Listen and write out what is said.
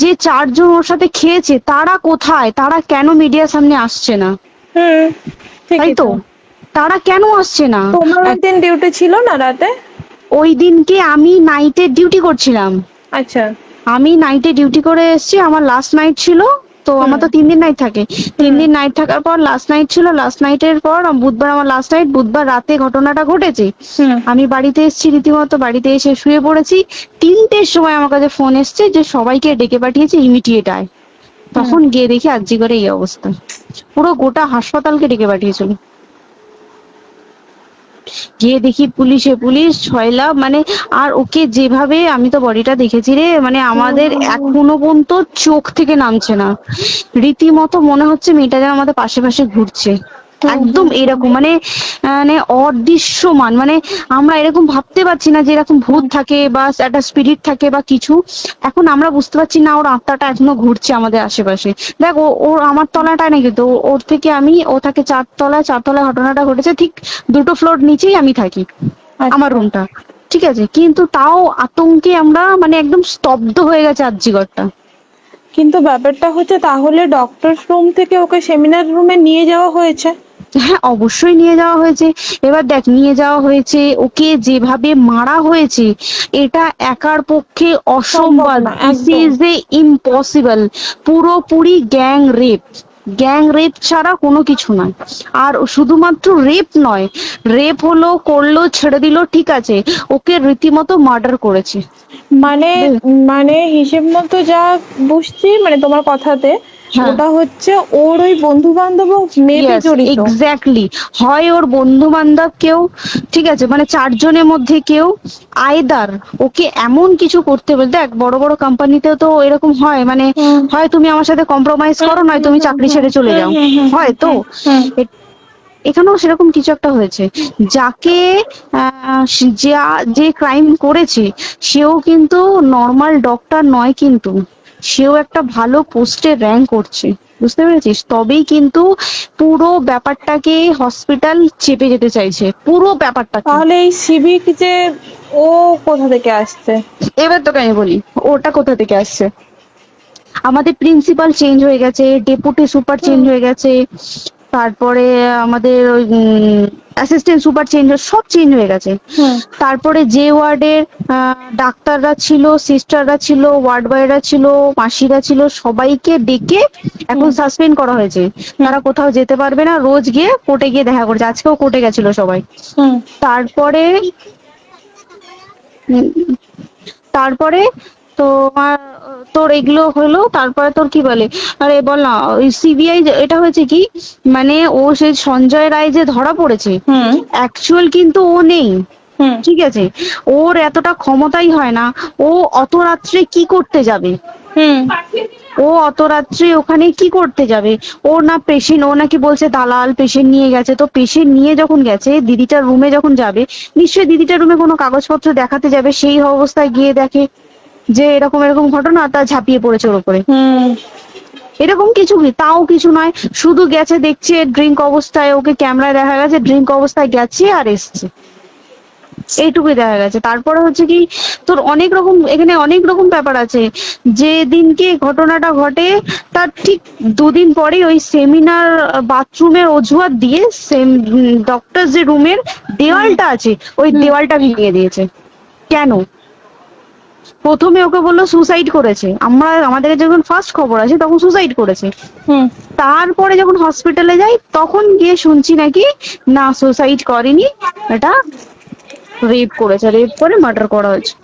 যে 4 জন ওর সাথে খেয়েছে তারা কোথায়, তারা কেন মিডিয়ার সামনে আসছে না? তাই তো, তারা কেন আসছে না? তোমার ওই দিন ডিউটি ছিল না রাতে? ওই দিনকে আমি নাইটে ডিউটি করছিলাম। আচ্ছা। আমি নাইটে ডিউটি করে এসেছি, আমার লাস্ট নাইট ছিল। তো আমার তো 3 দিন নাইট থাকে, 3 দিন নাইট থাকার পর লাস্ট নাইট ছিল, লাস্ট নাইটের পর বুধবার আমার লাস্ট নাইট, বুধবার রাতে ঘটনাটা ঘটেছে। আমি বাড়িতে এসেছি, রীতিমতো বাড়িতে এসে শুয়ে পড়েছি। 3টের সময় আমার কাছে ফোন এসছে যে সবাইকে ডেকে পাঠিয়েছে, ইমিডিয়েট আয়। তখন গিয়ে দেখি আরজি করে এই অবস্থা, পুরো গোটা হাসপাতালকে ডেকে পাঠিয়েছিল। গিয়ে দেখি পুলিশ ছয়লা, মানে আর ওকে যেভাবে, আমি তো বডিটা দেখেছি রে, মানে আমাদের এখনো পর্যন্ত চোখ থেকে নামছে না। রীতিমতো মনে হচ্ছে মেয়েটা যেন আমাদের পাশে পাশে ঘুরছে, একদম এরকম, মানে মানে অদৃশ্যমান। মানে আমরা এরকম ভাবতে পারছি না যে এরকম ভূত থাকে বা একটা স্পিরিট থাকে বা কিছু। এখন আমরা বুঝতে পারছি না ওর আত্মাটা এখনো ঘুরছে আমাদের আশেপাশে। দেখ ওর আমার তলাটায় না, কিন্তু ওর থেকে ও থাকে 4 তলায়, 4 তলায় ঘটনাটা ঘটেছে, ঠিক 2টো ফ্লোর নিচেই আমি থাকি, আমার রুমটা। ঠিক আছে, কিন্তু তাও আতঙ্কে আমরা মানে একদম স্তব্ধ হয়ে গেছে আরজি ঘরটা। কিন্তু ব্যাপারটা হচ্ছে, তাহলে ডক্টর রুম থেকে ওকে সেমিনার রুমে নিয়ে যাওয়া হয়েছে? হ্যাঁ, অবশ্যই নিয়ে যাওয়া হয়েছে। এবার দেখ, নিয়ে যাওয়া হয়েছে, ওকে যেভাবে মারা হয়েছে এটা একার পক্ষে অসম্ভব, দিস ইজ এ ইম্পসিবল। পুরোপুরি গ্যাং রেপ ছাড়া কোনো কিছু নয়। আর শুধুমাত্র রেপ নয়, রেপ হলো, করলো, ছেড়ে দিল, ঠিক আছে, ওকে রীতিমতো মার্ডার করেছে। মানে মানে হিসেব মতো যা বুঝছি, মানে তোমার কথাতে, ওটা হচ্ছে ওর ওই বন্ধু বান্ধব মেয়েতে জড়িত। এক্স্যাক্টলি, হয় ওর বন্ধু বান্ধব কেউ, ঠিক আছে, মানে 4 জনের মধ্যে কেউ, আইদার ওকে এমন কিছু করতে বলে। দেখ বড় বড় কোম্পানিতেও তো এরকম হয়, মানে হয় তুমি আমার সাথে কম্প্রোমাইজ করো, নয় তুমি চাকরি ছেড়ে চলে যাও, হয় তো। এখানেও সেরকম কিছু একটা হয়েছে। যাকে যে ক্রাইম করেছে সেও কিন্তু নর্মাল ডক্টর নয়, কিন্তু সেও একটা ভালো পোস্টে র্যাঙ্ক করছে, বুঝতে পেরেছিস? তবেই কিন্তু পুরো ব্যাপারটাকে হসপিটাল চেপে যেতে চাইছে, পুরো ব্যাপারটা। তাহলে এই সিভিক যে, ও কোথা থেকে আসছে? এবার তোকে আমি বলি ওটা কোথা থেকে আসছে। আমাদের প্রিন্সিপাল চেঞ্জ হয়ে গেছে, ডেপুটি সুপার চেঞ্জ হয়ে গেছে, তারপরে আমাদের ওই অ্যাসিস্ট্যান্ট সুপার চেঞ্জ, সব চেঞ্জ হয়ে গেছে। তারপরে যে ওয়ার্ডের ডাক্তাররা ছিল, সিস্টাররা ছিল, ওয়ার্ড বয়রা ছিল, মাসিরা ছিল, সবাইকে ডেকে এখন সাসপেন্ড করা হয়েছে। তারা কোথাও যেতে পারবে না, রোজ গিয়ে কোর্টে গিয়ে দেখা করছে, আজকেও কোর্টে গেছিল সবাই। তারপরে তারপরে তোমার তোর এগুলো হলো, তারপরে তোর কি বলে, আরে বল না, ওই সিবিআই এটা হয়েছে কি, মানে ও সেই সঞ্জয় রায় যে ধরা পড়েছে, অ্যাকচুয়াল কিন্তু ও নেই, ঠিক আছে, ওর এতটা ক্ষমতাই হয় না। ও অত রাত্রে কি করতে যাবে? ও অত রাত্রে ওখানে কি করতে যাবে? ওর না পেশেন্ট, ও নাকি বলছে দালাল পেশেন্ট নিয়ে গেছে, তো পেশেন্ট নিয়ে যখন গেছে দিদিটার রুমে যখন যাবে, নিশ্চয়ই দিদিটার রুমে কোনো কাগজপত্র দেখাতে যাবে, সেই অবস্থায় গিয়ে দেখে যে এরকম এরকম ঘটনা, তা ঝাঁপিয়ে পড়েছে ওর উপরে। এরকম কিছু কি, তাও কিছু নয়, শুধু গেছে, দেখছে ড্রিঙ্ক অবস্থায়, ওকে ক্যামেরায় দেখা গেছে ড্রিঙ্ক অবস্থায় গেছে আর এসছে, এইটুকুই দেখা গেছে। তারপরে হচ্ছে কি, তোর অনেক রকম, এখানে অনেক রকম ব্যাপার আছে। যে দিনকে ঘটনাটা ঘটে তার ঠিক 2 দিন পরে ওই সেমিনার বাথরুমের অজুহাত দিয়ে ডক্টর যে রুমের দেওয়ালটা আছে ওই দেওয়ালটা ভেঙে দিয়েছে। কেন? প্রথমে ওকে বললো সুসাইড করেছে, আমাদের যখন ফার্স্ট খবর আছে তখন সুসাইড করেছে। তারপরে যখন হসপিটালে যাই তখন গিয়ে শুনছি নাকি না, সুসাইড করেনি, এটা রেপ করেছে, রেপ করে মার্ডার করা হয়েছে।